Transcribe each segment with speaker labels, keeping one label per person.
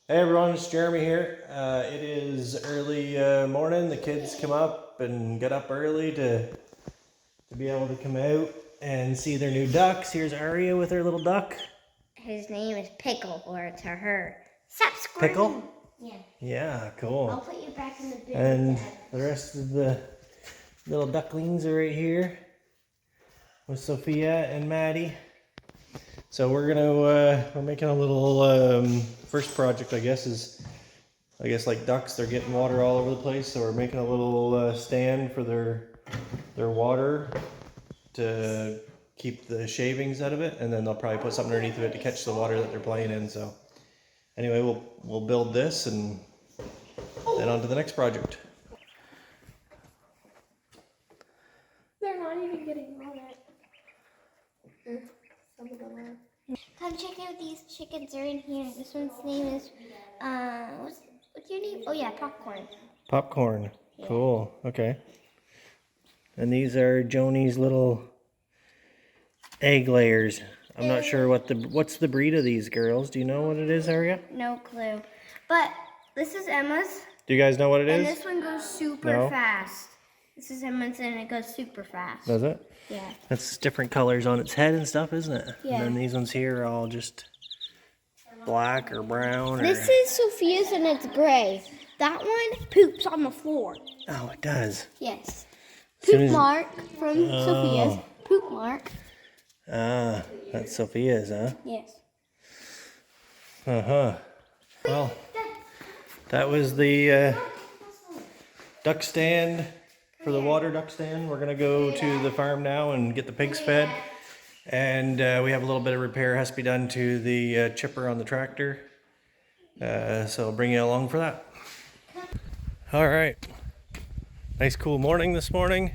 Speaker 1: Hey everyone, it's Jeremy here. It is early morning. The kids come up and get up early to be able to come out and see their new ducks. Here's Aria with her little duck.
Speaker 2: His name is Pickle, or to her. Stop squirming.
Speaker 1: Pickle?
Speaker 2: Yeah.
Speaker 1: Yeah, cool.
Speaker 2: I'll put you back in the bin.
Speaker 1: And the rest of the little ducklings are right here with Sophia and Maddie. So we're making a little first project, I guess, is like ducks. They're getting water all over the place, so we're making a little stand for their water to keep the shavings out of it, and then they'll probably put something underneath of it to catch the water that they're playing in. So anyway, we'll build this and then on to the next project.
Speaker 2: They're not even getting on it. Some of them are. Come check out these chickens are in here. This one's name is what's your name? Oh yeah, Popcorn.
Speaker 1: Popcorn. Yeah. Cool. Okay. And these are Joni's little egg layers. I'm not sure what's the breed of these girls. Do you know what it is, Aria?
Speaker 2: No clue. But this is Emma's.
Speaker 1: Do you guys know what it is?
Speaker 2: And this one goes super fast. This is Emma's and it goes super fast.
Speaker 1: Does it?
Speaker 2: Yeah.
Speaker 1: That's different colors on its head and stuff, isn't it?
Speaker 2: Yeah.
Speaker 1: And then these ones here are all just black or brown.
Speaker 2: This is Sophia's and it's gray. That one poops on the floor.
Speaker 1: Oh, it does?
Speaker 2: Yes. Poop mark from Sophia's. Poop mark.
Speaker 1: Ah, that's Sophia's, huh?
Speaker 2: Yes.
Speaker 1: Uh-huh. Well, that was the duck stand for the water duck stand. We're going to go to the farm now and get the pigs fed. And we have a little bit of repair has to be done to the chipper on the tractor. So I'll bring you along for that. All right. Nice cool morning this morning.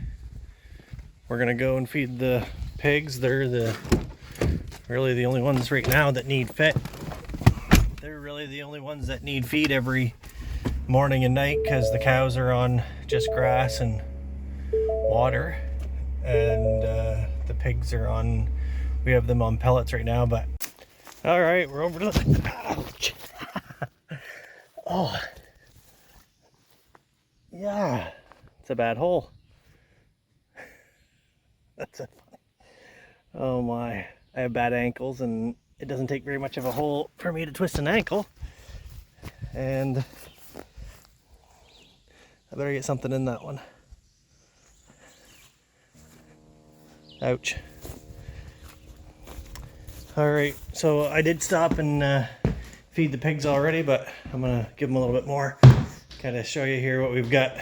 Speaker 1: We're going to go and feed the pigs. They're really the only ones right now that need fed. They're really the only ones that need feed every morning and night because the cows are on just grass and water, and the pigs are on, we have them on pellets right now. But all right, we're over to the ouch. Oh yeah, it's a bad hole. That's a funny. Oh my, I have bad ankles and it doesn't take very much of a hole for me to twist an ankle, and I better get something in that one. Ouch. All right, so I did stop and feed the pigs already, but I'm gonna give them a little bit more. Kind of show you here what we've got.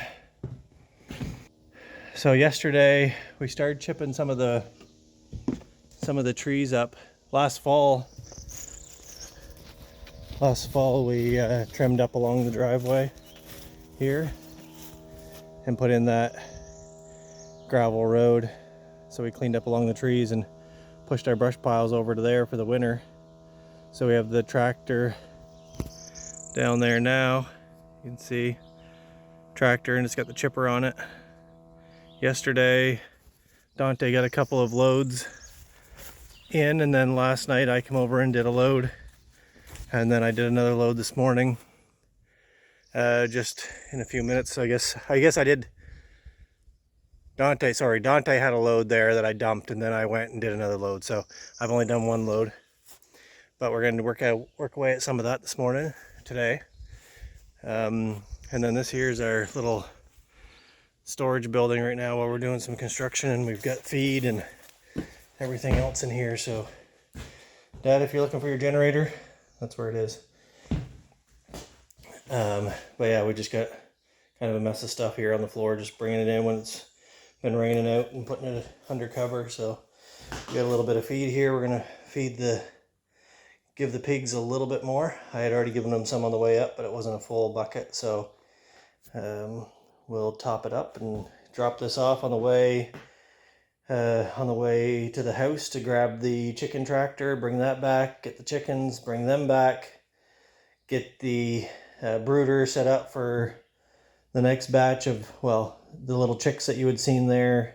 Speaker 1: So yesterday we started chipping some of the trees up. Last fall we trimmed up along the driveway here and put in that gravel road. So we cleaned up along the trees and pushed our brush piles over to there for the winter. So we have the tractor down there now. You can see tractor, and it's got the chipper on it. Yesterday Dante got a couple of loads in, and then last night I came over and did a load, and then I did another load this morning. Just in a few minutes, I guess I did. Dante had a load there that I dumped, and then I went and did another load. So I've only done one load, but we're going to work away at some of that today. And then this here is our little storage building right now while we're doing some construction, and we've got feed and everything else in here. So Dad, if you're looking for your generator, that's where it is. But yeah, we just got kind of a mess of stuff here on the floor, just bringing it in when it's been raining out and putting it under cover. So we got a little bit of feed here. We're gonna give the pigs a little bit more. I had already given them some on the way up, but it wasn't a full bucket, so we'll top it up and drop this off on the way to the house to grab the chicken tractor, bring that back, get the chickens, bring them back, get the brooder set up for the next batch of, well, the little chicks that you had seen there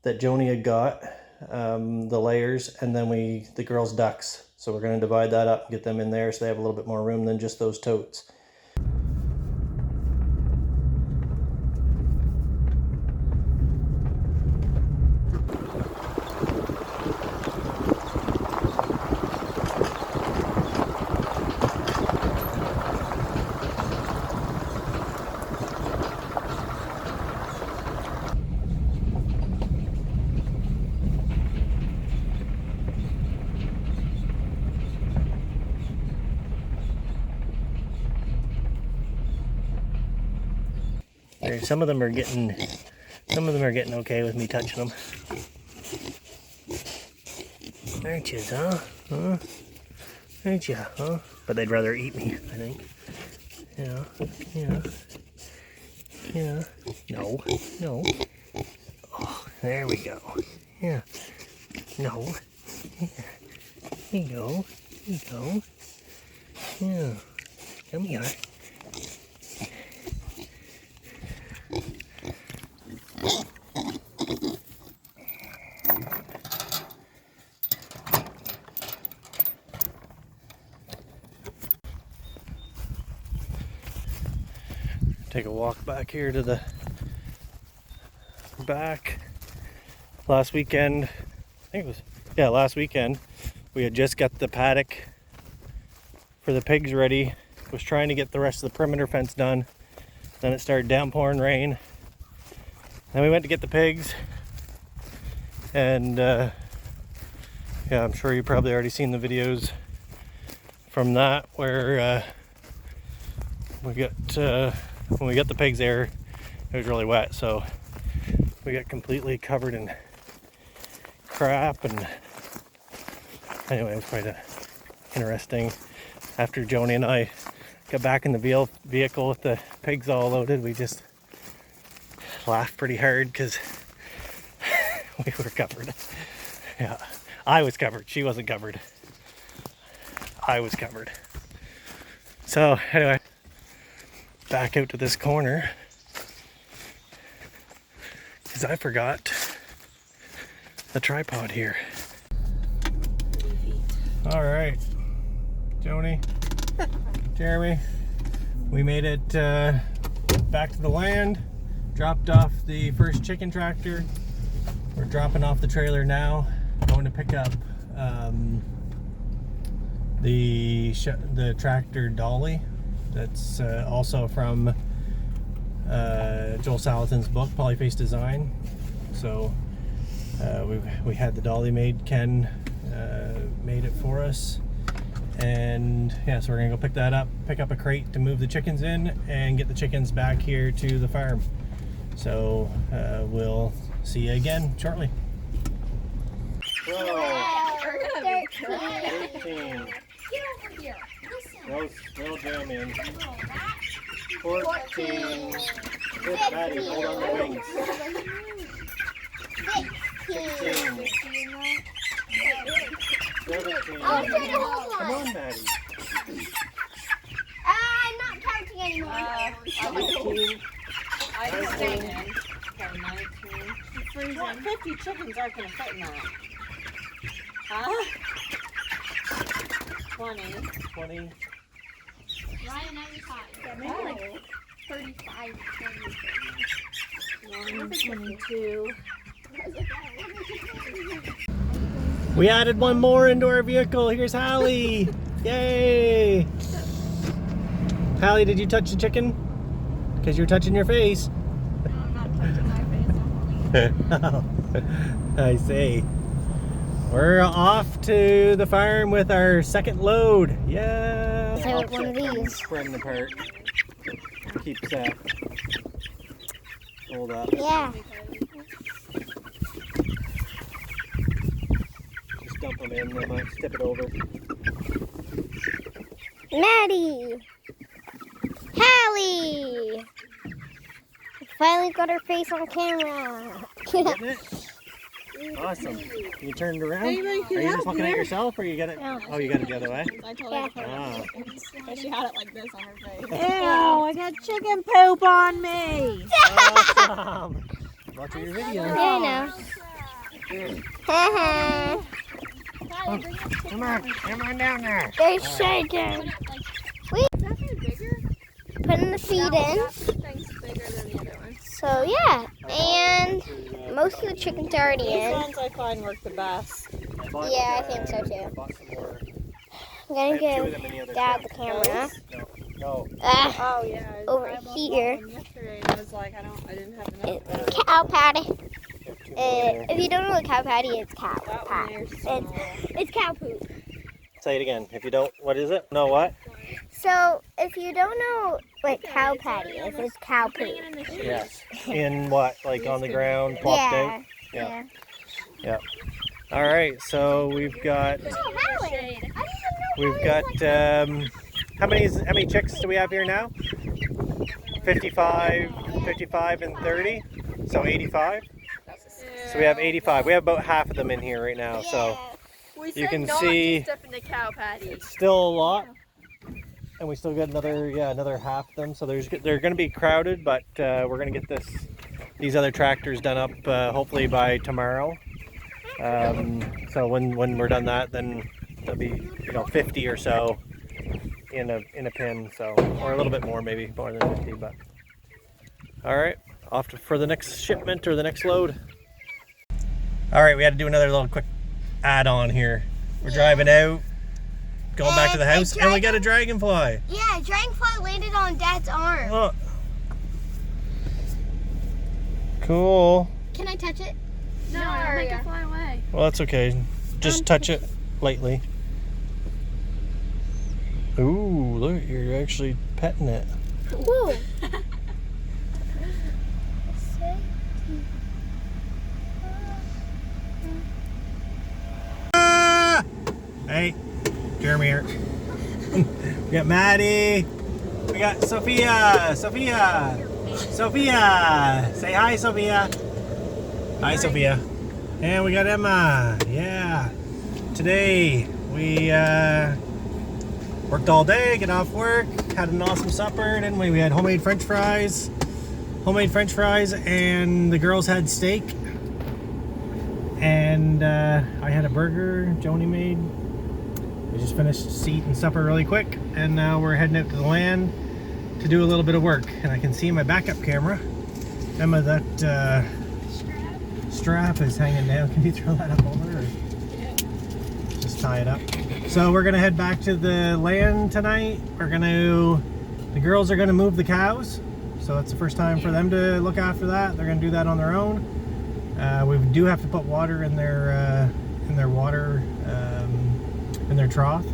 Speaker 1: that Joni had got. the layers, and then the girls' ducks. So we're going to divide that up and get them in there so they have a little bit more room than just those totes. Some of them are getting okay with me touching them. Aren't you, huh? Huh? Aren't you, huh? But they'd rather eat me, I think. Yeah, yeah, yeah. No, no. Oh, there we go. Yeah. No. Yeah. Here you go. Here you go. Yeah. Come here. Take a walk back here to the back. Last weekend, last weekend, we had just got the paddock for the pigs ready. Was trying to get the rest of the perimeter fence done. Then it started downpouring rain. Then we went to get the pigs. And yeah, I'm sure you've probably already seen the videos from that where we got when we got the pigs there, it was really wet, so we got completely covered in crap. And anyway, it was quite interesting. After Joni and I got back in the vehicle with the pigs all loaded, we just laughed pretty hard because we were covered. Yeah, I was covered. She wasn't covered. I was covered. So anyway, back out to this corner because I forgot the tripod here. All right, Joni, Jeremy, we made it back to the land, dropped off the first chicken tractor. We're dropping off the trailer now, going to pick up the tractor dolly. That's also from Joel Salatin's book, Polyface Design. So we had the dolly made. Ken made it for us. And yeah, so we're gonna go pick that up, pick up a crate to move the chickens in, and get the chickens back here to the farm. So we'll see you again shortly. 13. Roll jam in. 14. Good, Maddie, hold on the wings. 16. 17. Come on, Maddie.
Speaker 2: I'm not counting anymore.
Speaker 1: 18.
Speaker 3: I just stayed in. Okay, 19. What, 50 chickens aren't going to fit in that? Huh? 20.
Speaker 1: 20.
Speaker 2: Ryan, 95. Yeah, maybe like 35.
Speaker 3: 22.
Speaker 1: We added one more into our vehicle. Here's Hallie. Yay! Hallie, did you touch the chicken? Because you're touching your face.
Speaker 2: No, I'm not touching my face.
Speaker 1: I see. We're off to the farm with our second load. Yeah.
Speaker 2: I want one of these.
Speaker 1: Spread them apart. Keeps that. Hold up.
Speaker 2: Yeah.
Speaker 1: Just dump them in. They might tip it over.
Speaker 2: Maddie! Hallie! Finally got her face on camera.
Speaker 1: Getting it? Awesome. You turned it around? Are you just looking at yourself or you got it?
Speaker 2: No.
Speaker 1: Oh, you got it the other way?
Speaker 3: I told her to put it
Speaker 1: Ah.
Speaker 3: because she had it like this on her face.
Speaker 4: Ew, I got chicken poop on me.
Speaker 1: Awesome. Watching your video.
Speaker 2: Yeah, I know.
Speaker 1: Come on down there.
Speaker 2: They're shaking. Wait.
Speaker 3: Is that thing bigger?
Speaker 2: Putting the feed in.
Speaker 3: That thing's bigger than the other one.
Speaker 2: So yeah, and most of the chickens are already
Speaker 3: These
Speaker 2: in.
Speaker 3: ones I find work the best.
Speaker 2: Yeah, I think so too.
Speaker 1: Bought some more.
Speaker 2: I'm gonna give Dad the camera.
Speaker 1: No.
Speaker 3: Oh yeah.
Speaker 2: Over
Speaker 3: I bought
Speaker 2: here.
Speaker 3: one yesterday and I was like, I didn't have enough.
Speaker 2: It's cow patty. If you don't know what cow patty is, cow
Speaker 3: That
Speaker 2: pat.
Speaker 3: one there's small.
Speaker 2: It's cow poop.
Speaker 1: Say it again. If you don't, what is it? No, what?
Speaker 2: So if you don't know what cow patty is, it's cow poop.
Speaker 1: Yes. In what? Like on the ground, plopped
Speaker 2: Yeah.
Speaker 1: out?
Speaker 2: Yeah.
Speaker 1: Yeah. All right. So we've got
Speaker 2: Oh, Howard. I didn't even know.
Speaker 1: how many chicks do we have here now? 55 and 30. So 85. So we have 85. We have about half of them in here right now. So you can see
Speaker 3: Step in the cow patty.
Speaker 1: it's still a lot. And we still got another half of them. So they're going to be crowded, but we're going to get these other tractors done up hopefully by tomorrow. So when we're done that, then there'll be 50 or so in a pen. So or a little bit more, maybe more than 50. But all right, off for the next shipment or the next load. All right, we had to do another little quick add-on here. We're driving out, going back to the house, and we got a dragonfly.
Speaker 2: Yeah, dragonfly landed on Dad's arm.
Speaker 1: Look. Cool.
Speaker 2: Can I touch it?
Speaker 3: No, I'll make it fly away.
Speaker 1: Well, that's okay. Just touch it lightly. Ooh, look, you're actually petting it.
Speaker 2: Woo.
Speaker 1: Hey, Jeremy here. We got Maddie. We got Sophia. Sophia. Say hi, Sophia. Hi, Sophia. And we got Emma. Yeah. Today we worked all day, get off work, had an awesome supper, didn't we? We had homemade French fries. And the girls had steak. And I had a burger Joni made. We just finished eating supper really quick, and now we're heading out to the land to do a little bit of work. And I can see my backup camera. Emma, that strap is hanging down. Can you throw that up over, or just tie it up? So we're gonna head back to the land tonight. The girls are gonna move the cows. So it's the first time for them to look after that. They're gonna do that on their own. We do have to put water in their in their trough,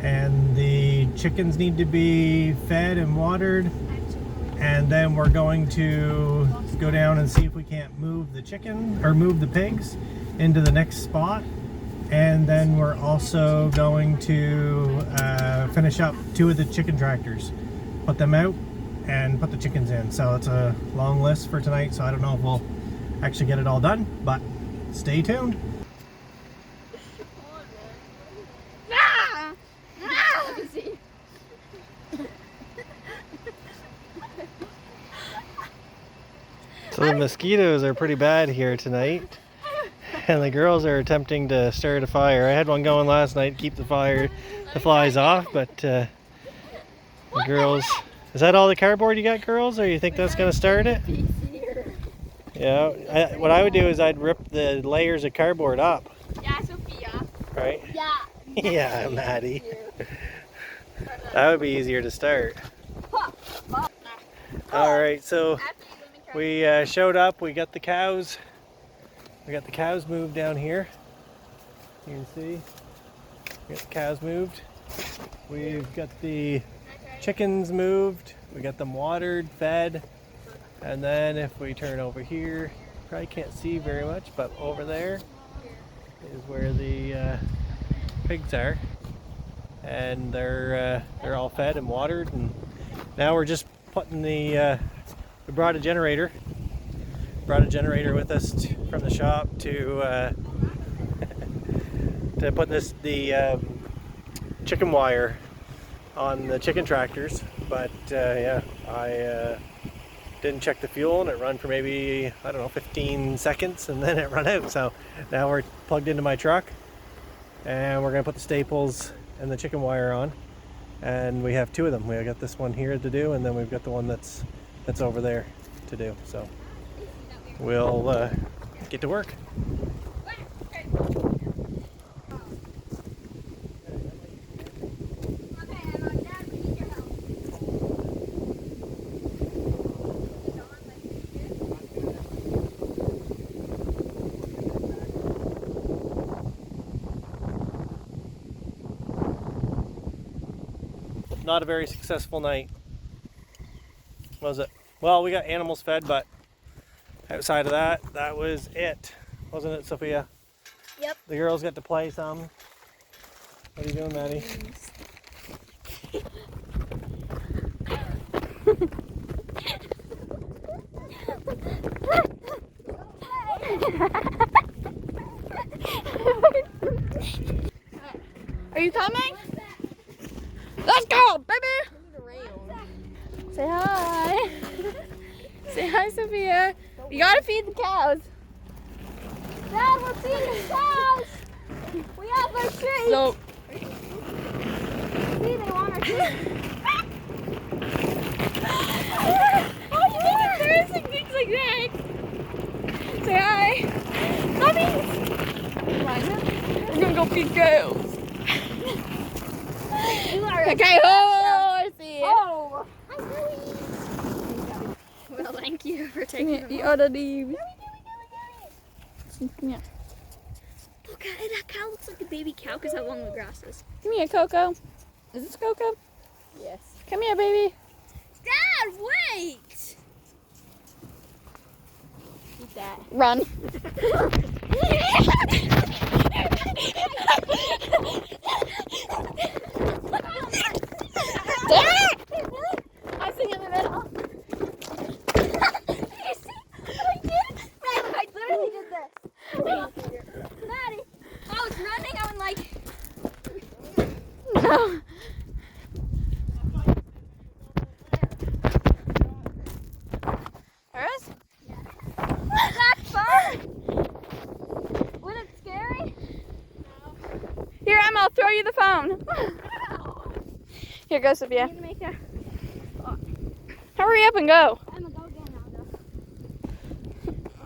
Speaker 1: and the chickens need to be fed and watered, and then we're going to go down and see if we can't move the pigs into the next spot, and then we're also going to finish up 2 of the chicken tractors, put them out and put the chickens in. So it's a long list for tonight, so I don't know if we'll actually get it all done, but stay tuned. So the mosquitoes are pretty bad here tonight, and the girls are attempting to start a fire. I had one going last night, keep the flies off, but the girls, is that all the cardboard you got, girls, or you think that's gonna start it? Yeah, what I would do is I'd rip the layers of cardboard up.
Speaker 2: Yeah, Sophia.
Speaker 1: Right?
Speaker 2: Yeah.
Speaker 1: Yeah, Maddie. That would be easier to start. Alright, so we showed up, we got the cows. We got the cows moved down here. You can see. We got the cows moved. We've got the chickens moved. We got them watered, fed. And then if we turn over here, probably can't see very much, but over there is where the pigs are. And they're all fed and watered. And now we're just putting we brought a generator. Brought a generator with us from the shop to to put the chicken wire on the chicken tractors. But yeah, I didn't check the fuel and it run for maybe, I don't know, 15 seconds and then it run out. So now we're plugged into my truck and we're gonna put the staples and the chicken wire on. And we have two of them. We got this one here to do, and then we've got the one that's over there to do. So we'll get to work. Not a very successful night, was it? Well, we got animals fed, but outside of that, that was it. Wasn't it, Sophia?
Speaker 2: Yep.
Speaker 1: The girls got to play some. What are you doing, Maddie?
Speaker 2: Are you coming? Let's go, baby! Say hi. Say hi, Sophia. You gotta feed the cows. Dad, we're feeding the cows. We have our treats. So, see, they want our treats. Oh, you make embarrassing things like that. Say hi. Puppies. We're gonna go feed cows. Okay, horsey. Oh. Well, thank you for taking the other leaves. Yeah. Look at it, that cow looks like a baby cow because how long the grass is. Come here, Coco. Is this Coco? Yes. Come here, baby. Dad, wait! Eat that. Run. Dad! I was sitting in the middle. I literally did this. Maddie, I was running, I went like... No. Hers? Yeah. Was that fun? Was it scary? No. Here, Emma, I'll throw you the phone. Here goes Sophia. Hurry up and go. Emma, go again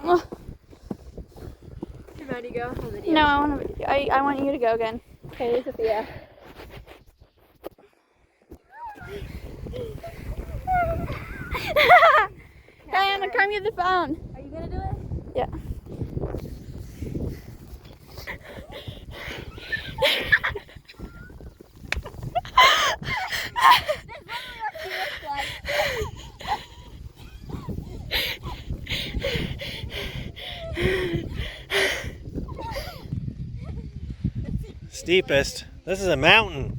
Speaker 2: now, Can Maddie go? No, I want you to go again. Okay, Sophia. Diana, come get the phone. Are you gonna do it? Yeah.
Speaker 1: Steepest. This is a mountain.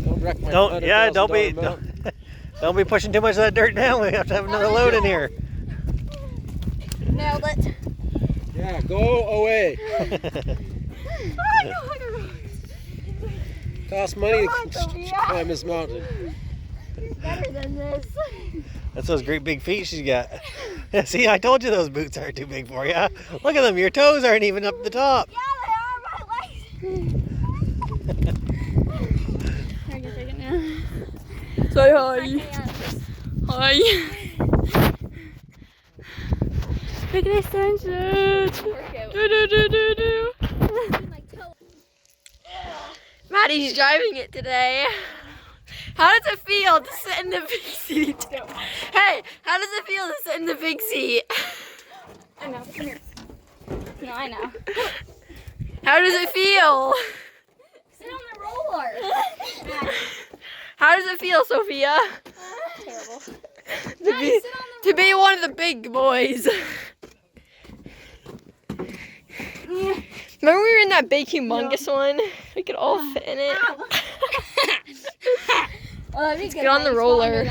Speaker 5: Don't wreck my
Speaker 1: don't be pushing too much of that dirt down. We have to have another load in here.
Speaker 2: Nailed it.
Speaker 5: Yeah, go away. Costs money to climb this mountain.
Speaker 2: Better than this.
Speaker 1: That's those great big feet she's got. See, I told you those boots aren't too big for you. Look at them. Your toes aren't even up the top.
Speaker 2: Yeah, they are. My legs. Here, you take it now. Say hi. Hi. Look at this sunset. Do, do, do, do, do. Maddie's driving it today. How does it feel to sit in the big seat? Hey, how does it feel to sit in the big seat? I know, come here. No, I know. How does it feel? Sit on the roller. How does it feel, Sophia? Terrible. To be one of the big boys. Remember we were in that big humongous one? We could all fit in it. Let's get on the roller.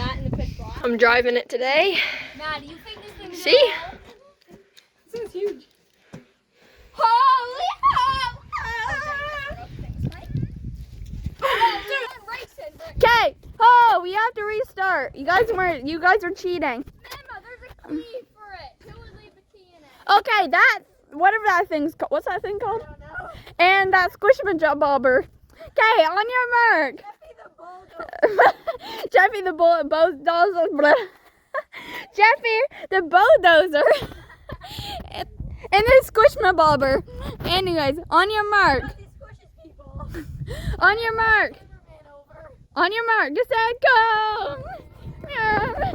Speaker 2: I'm driving it today. Matt, do you think this thing is See? This is huge. Holy hell! Okay,
Speaker 6: You guys are cheating.
Speaker 2: Emma, there's a key for it. Who would leave the key in it?
Speaker 6: Okay, that whatever that thing's called. What's that thing called? I don't know. And that squishmajobber. Okay, on your mark. Jeffy the bulldozer. Jeffy the bulldozer. And the squishmabobber. Anyways, on your mark. On your mark. On your mark. Just say go. Yeah.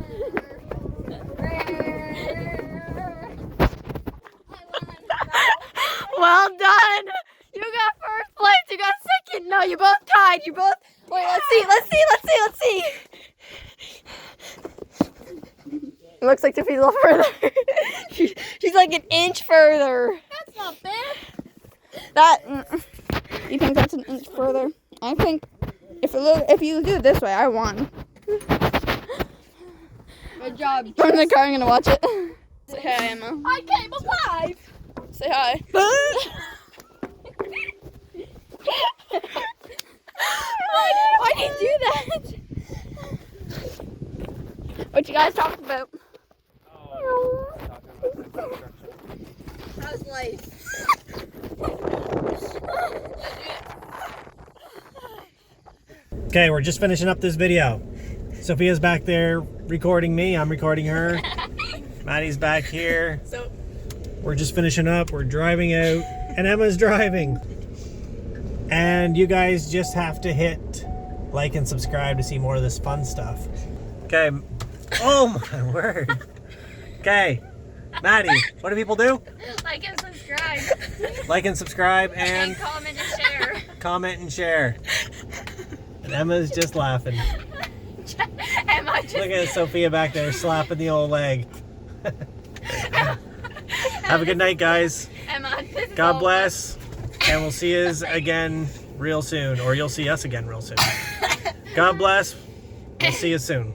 Speaker 6: Well done. You got first place. You got second. No, you both tied. You both. Wait, let's see. It looks like Tiffany's a little further. she's like an inch further.
Speaker 2: That's not bad.
Speaker 6: You think that's an inch further? I think if you do it this way, I won.
Speaker 2: Good job.
Speaker 6: I'm in the car. I'm gonna watch it. Say hi, Emma.
Speaker 2: I came alive.
Speaker 6: Say hi. Why did you do that? What you guys talking about?
Speaker 3: How's life?
Speaker 1: Okay, we're just finishing up this video. Sophia's back there recording me. I'm recording her. Maddie's back here.
Speaker 6: So
Speaker 1: we're just finishing up. We're driving out, and Emma's driving. And you guys just have to hit like and subscribe to see more of this fun stuff. Okay. Oh my word. Okay. Maddie, what do people do?
Speaker 2: Like and subscribe.
Speaker 1: Like and subscribe and
Speaker 2: Comment and share.
Speaker 1: comment and share. And Emma's just laughing.
Speaker 2: Emma just.
Speaker 1: Look at Sophia back there slapping the old leg. Have a good night, guys.
Speaker 2: Emma, this is
Speaker 1: God
Speaker 2: all-
Speaker 1: bless. And we'll see you again real soon. Or you'll see us again real soon. God bless. We'll see you soon.